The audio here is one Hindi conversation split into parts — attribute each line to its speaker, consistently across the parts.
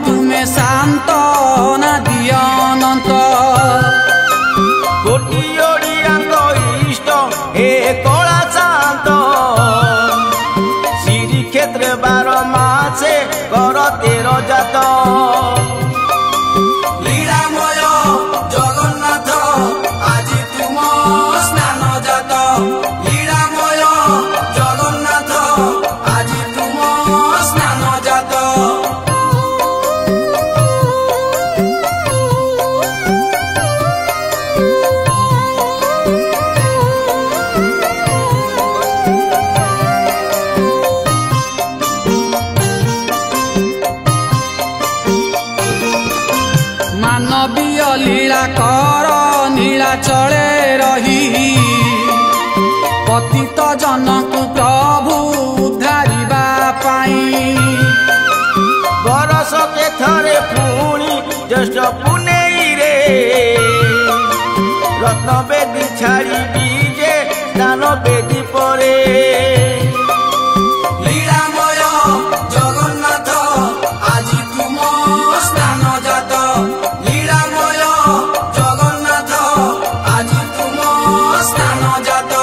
Speaker 1: तुमे शांत ना दिया अनंत
Speaker 2: कोटि ओडियांग इष्ट हे कला शांत श्रीक्षेत्र 12 मासे कर 13 जात
Speaker 1: लीलामय जगन्नाथ आज तुम स्नान जात लीलामय जगन्नाथ आज तुम स्नान जात मानवीय लीला कर नीलाचले रही पतित जनक प्रभु उद्धारिबा पाई
Speaker 2: बरस के थरे पुणी ज्येष्ठ पुनेई रे रत्न बेदी छाड़ी बीजे स्नान बेदी परे
Speaker 1: लीलामय जगन्नाथ आज तुम स्नान जात लीलामय जगन्नाथ आज तुम स्नान जात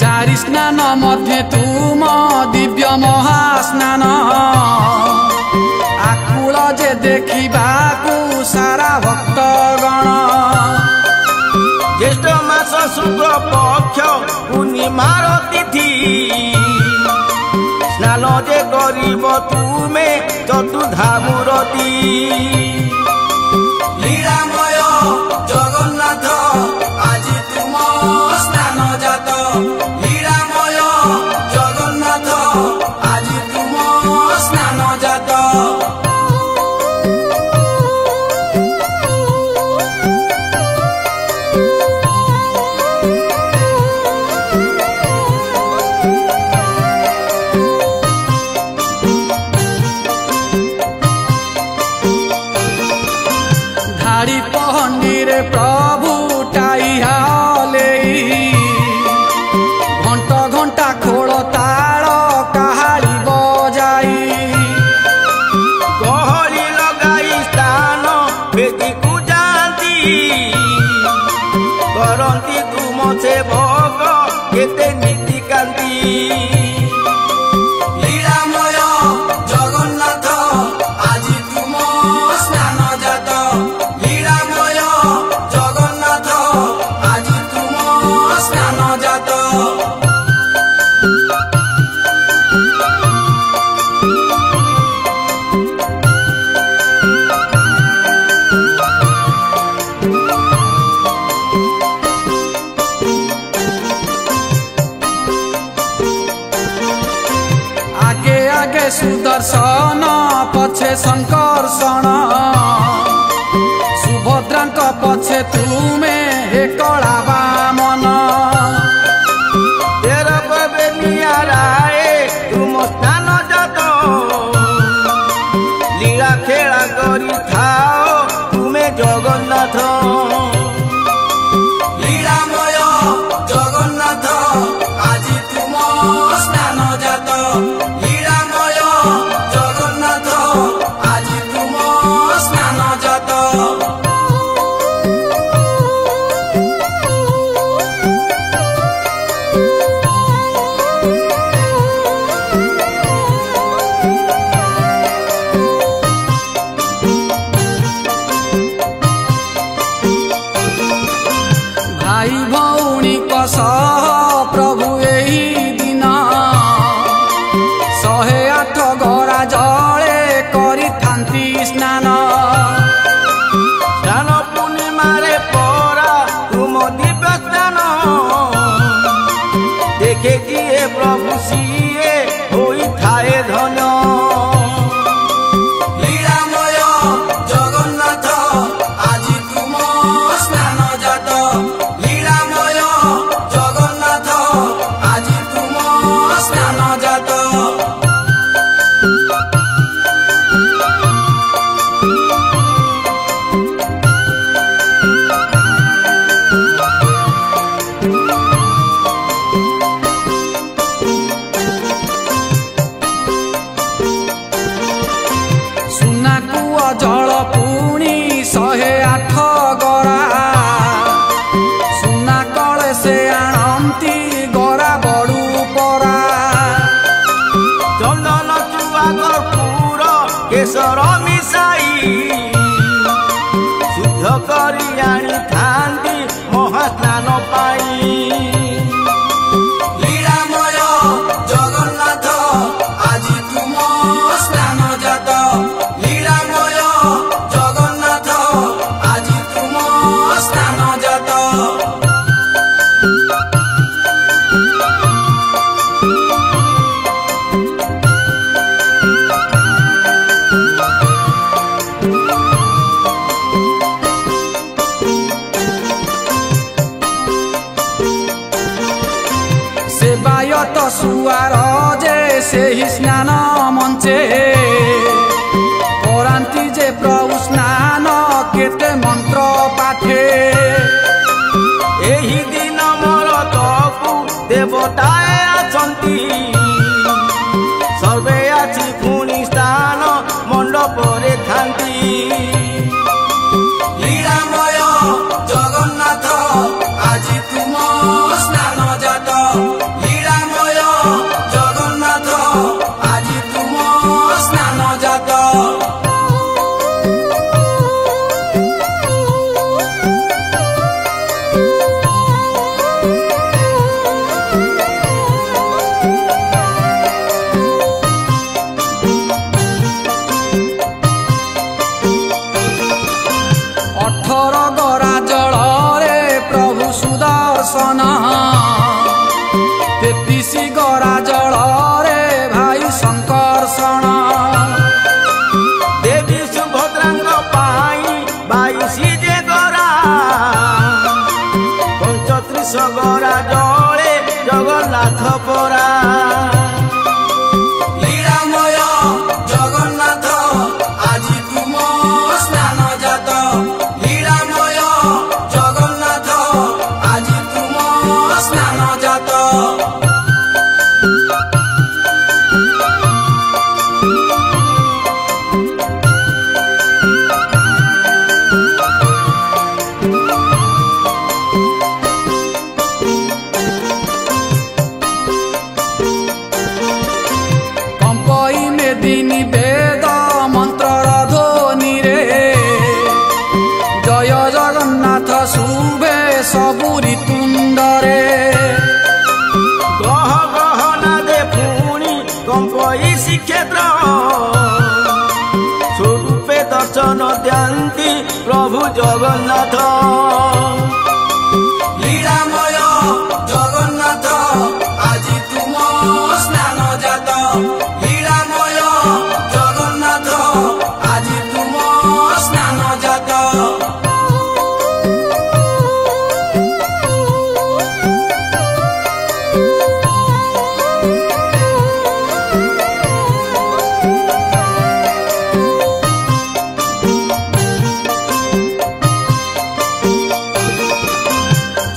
Speaker 1: चारि स्नान मध्ये तुम दिव्य महास्नान आकुल जे देखिबाकु सारा भक्तगण
Speaker 2: ज्येष्ठ मास शुक्ल पक्ष पूर्णिमार तिथि स्नान जे करिब तुमे चतुर्धामूरती
Speaker 1: लीलामय जगन्नाथ आज तुम स्नान जात लीलामय जगन्नाथ आज तुम स्नान जात धाड़ी पहंडीर प्रभु टाई हाले घंटा घंटा खोल ताल कहाड़ी बजाई
Speaker 2: गहली लगाई स्थान बेदी को जाती करती तुम से भोग केते नीति कांति
Speaker 1: लीलामय जगन्नाथ आज तुम स्नान जात लीलामय जगन्नाथ आज तुम स्नान जात आगे आगे सुदर्शन पछे संकर्षण सुभद्रांक पछे तुमे हे कला वामन
Speaker 2: तेरा कबे नियाराए तुम स्नान जात लीला खेला करी थाओ तुमे जगन्नाथ
Speaker 1: लीलामय जगन्नाथ आज तुम स्नान जात लीलामय जगन्नाथ आज तुम स्नान जात
Speaker 2: कर्पूर केशर मिसाई शुद्ध करी आनी थांती महास्नान पाई
Speaker 1: लीलामय जगन्नाथ आज तुम स्नान जात लीलामय जगन्नाथ आज तुम स्नान जात सेवायत सुआर जे से ही स्नान मंचे करांती जे प्रभु स्नान केते मंत्र पाठे
Speaker 2: एही दिन मोर तकु देवताए आछंती सर्वे आछि पुनि स्थान मंडपरे थांती
Speaker 1: लीलामय जगन्नाथ आज तुम स्नान जात लीलामय जगन्नाथ आज तुम स्नान जात अठर गरा जल रे प्रभु सुदर्शन 33 गरा जल रे भाई शंकर्षण
Speaker 2: देवी सुभद्रांग पाई 22 जे गरा 35 गरा जले जगन्नाथ परा
Speaker 1: लीलामय जगन्नाथ आज तुम स्नान जात लीलामय जगन्नाथ आज तुम स्नान जात कंपई मेदिनी वेद मंत्र ध्वनि रे जय जगन्नाथ शुभे सबुरी तुंडरे
Speaker 2: गह गहना दे पुणी कंपई श्रीक्षेत्र स्वरूपे दर्शन द्यांती प्रभु जगन्नाथ
Speaker 1: लीलामय जगन्नाथ आज तुम स्नान जात लीलामय जगन्नाथ आज तुम स्नान जात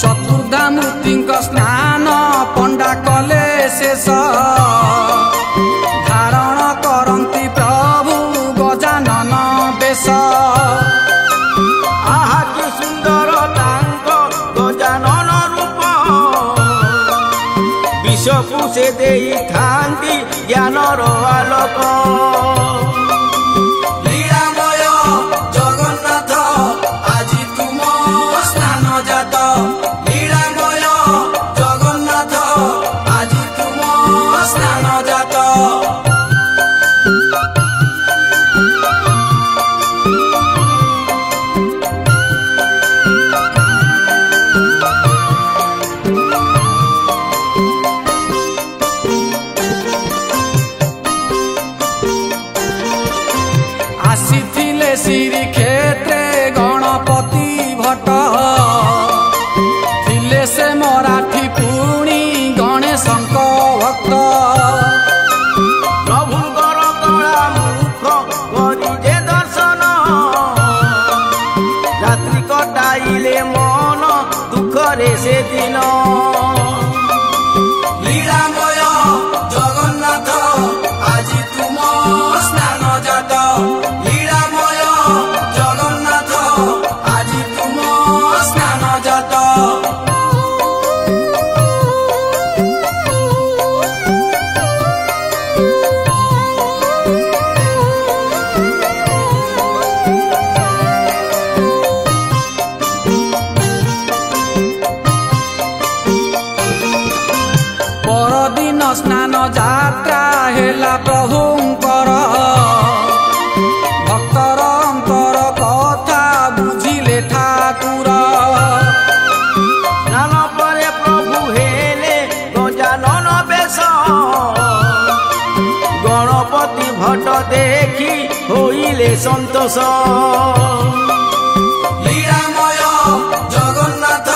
Speaker 1: चतुर्धामूर्तिंक स्नान पंडा कले शेष धारण करंती प्रभु गजानन बेश
Speaker 2: आहा कि सुंदर तांक गजानन रूप विश्वकु से देई थांती ज्ञानर आलोक
Speaker 1: लीलामय जगन्नाथ आज तुम स्नान जात लीलामय जगन्नाथ आज तुम स्नान जात आसीथिले श्री क्षेत्रे गणपति भट्ट थिले से मराठी पुणी गणेशंक भक्त
Speaker 2: प्रभुଙ୍କର କଳା ମୁଖ କରି ଯେ ଦର୍ଶନ ରାତ୍ରି କଟାଇଲେ ମନ ଦୁଃଖରେ ସେଦିନ
Speaker 1: लीलामय जगन्नाथ आज तुम स्नान जात लीलामय जगन्नाथ आज तुम स्नान जात
Speaker 2: ଭଟ ଦେଖି ହୋଇଲେ ସନ୍ତୋଷ।
Speaker 1: লীଳାମୟ ଜଗନ୍ନାଥ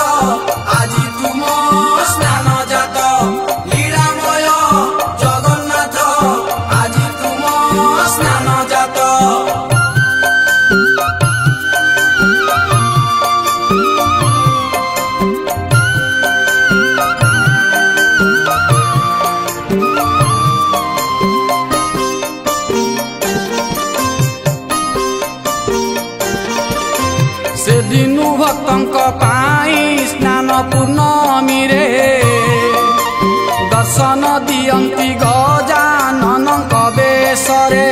Speaker 1: ଆଜି ତୁମ ସ୍ନାନ ଜାତ। লীଳାମୟ ଜଗନ୍ନାଥ ଆଜି ତୁମ ସ୍ନାନ ଜାତ। ସେଦିନୁ ଭକ୍ତଙ୍କ ପାଇଁ ସ୍ନାନ ପୂର୍ଣ୍ଣମୀରେ ଦର୍ଶନ ଦିଅନ୍ତି ଗଜାନନଙ୍କ ବେଶରେ।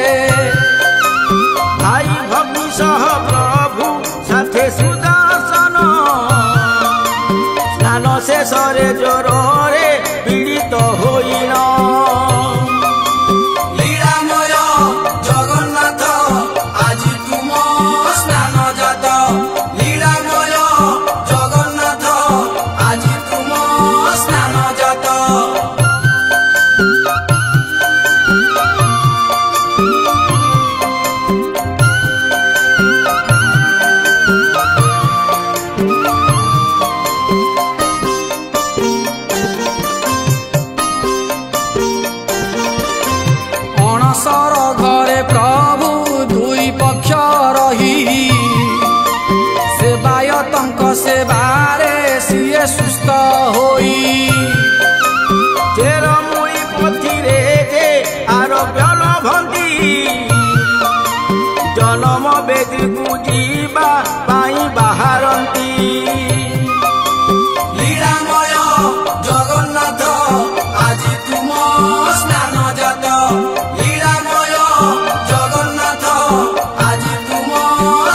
Speaker 2: ଭାଇ ଭଗ୍ନି ସହ ପ୍ରଭୁ ସାଥେ ସୁଦର୍ଶନ ସ୍ନାନ ଶେଷରେ ଜ୍ୱରରେ ପୀଡ଼ିତ ହୋଇନ।
Speaker 1: লীଳାମୟ ଜଗନ୍ନାଥ ଆଜି ତୁମ ସ୍ନାନ ଜାତ। লীଳାମୟ ଜଗନ୍ନାଥ ଆଜି ତୁମ ସ୍ନାନ ଜାତ। ଅଣସର ଘରେ ପ୍ରଭୁ ଦୁଇ ପକ୍ଷ ରହି ସେବାୟତଙ୍କ ସେବାରେ ସିଏ ସୁସ୍ଥ ହୋଇ।
Speaker 2: ଚେରମୂଳି ପଥିରେ ଯେ ଆରୋଗ୍ୟ ଲଭନ୍ତି ଜନମ ବେଦୀକୁ ଯିବା ପାଇଁ ବାହାରନ୍ତି।
Speaker 1: লীଳାମୟ ଜଗନ୍ନାଥ ଆଜି ତୁମ ସ୍ନାନ ଜାତ। লীଳାମୟ ଜଗନ୍ନାଥ ଆଜି ତୁମ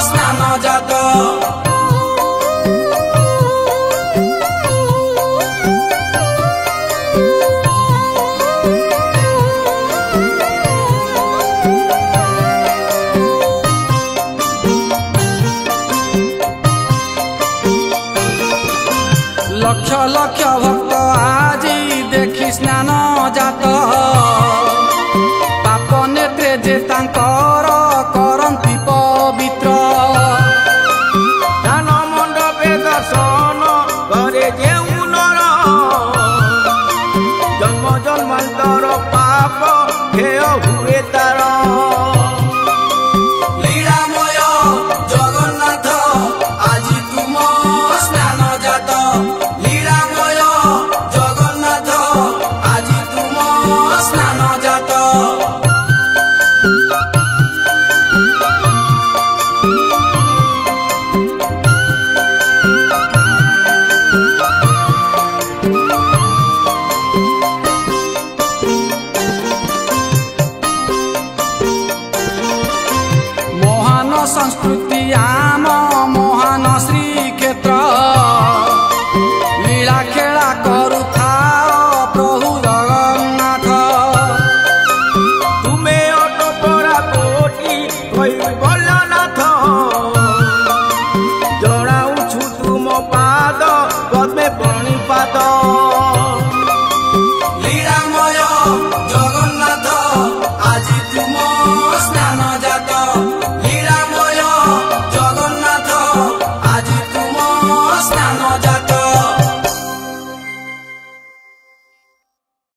Speaker 1: ସ୍ନାନ ଜାତ। ଲକ୍ଷ ଲକ୍ଷ ଭକ୍ତ ଆଜି ଦେଖି ସ୍ନାନ ଜାତ। ପାପ ନେତ୍ରେ ଯେ ତାଙ୍କର କରନ୍ତି ପବିତ୍ର।
Speaker 2: ଦାନ ମଣ୍ଡପେ ଦର୍ଶନ କରେ ଯେଉଁ ନର ଜନ୍ମ ଜନ୍ମାନ୍ତର ପାପ କ୍ଷୟ ହୁଏ ତାର।
Speaker 1: লীଳାମୟ ଜଗନ୍ନାଥ ଆଜି ତୁମ ସ୍ନାନ ଜାତ। লীଳାମୟ ଜଗନ୍ନାଥ ଆଜି ତୁମ ସ୍ନାନ ଜାତ। ମହାନ ସଂସ୍କୃତି ଆମ ମହାନ ଶ୍ରୀକ୍ଷେତ୍ର। ଲୀଳା ଖେଳା କରୁଥାଅ ପ୍ରଭୁ ଜଗନ୍ନାଥ।
Speaker 2: ତୁମେ ଅଟ ପରା କୋଟି କହି ବଲନାଥ ଜଣାଉଛୁ ତୁମ ପାଦ ପଦ୍ମେ ବଣିପାତ।
Speaker 1: লীଳାମୟ ଜଗନ୍ନାଥ ଆଜି ତୁମ ସ୍ନାନ ଜାତ।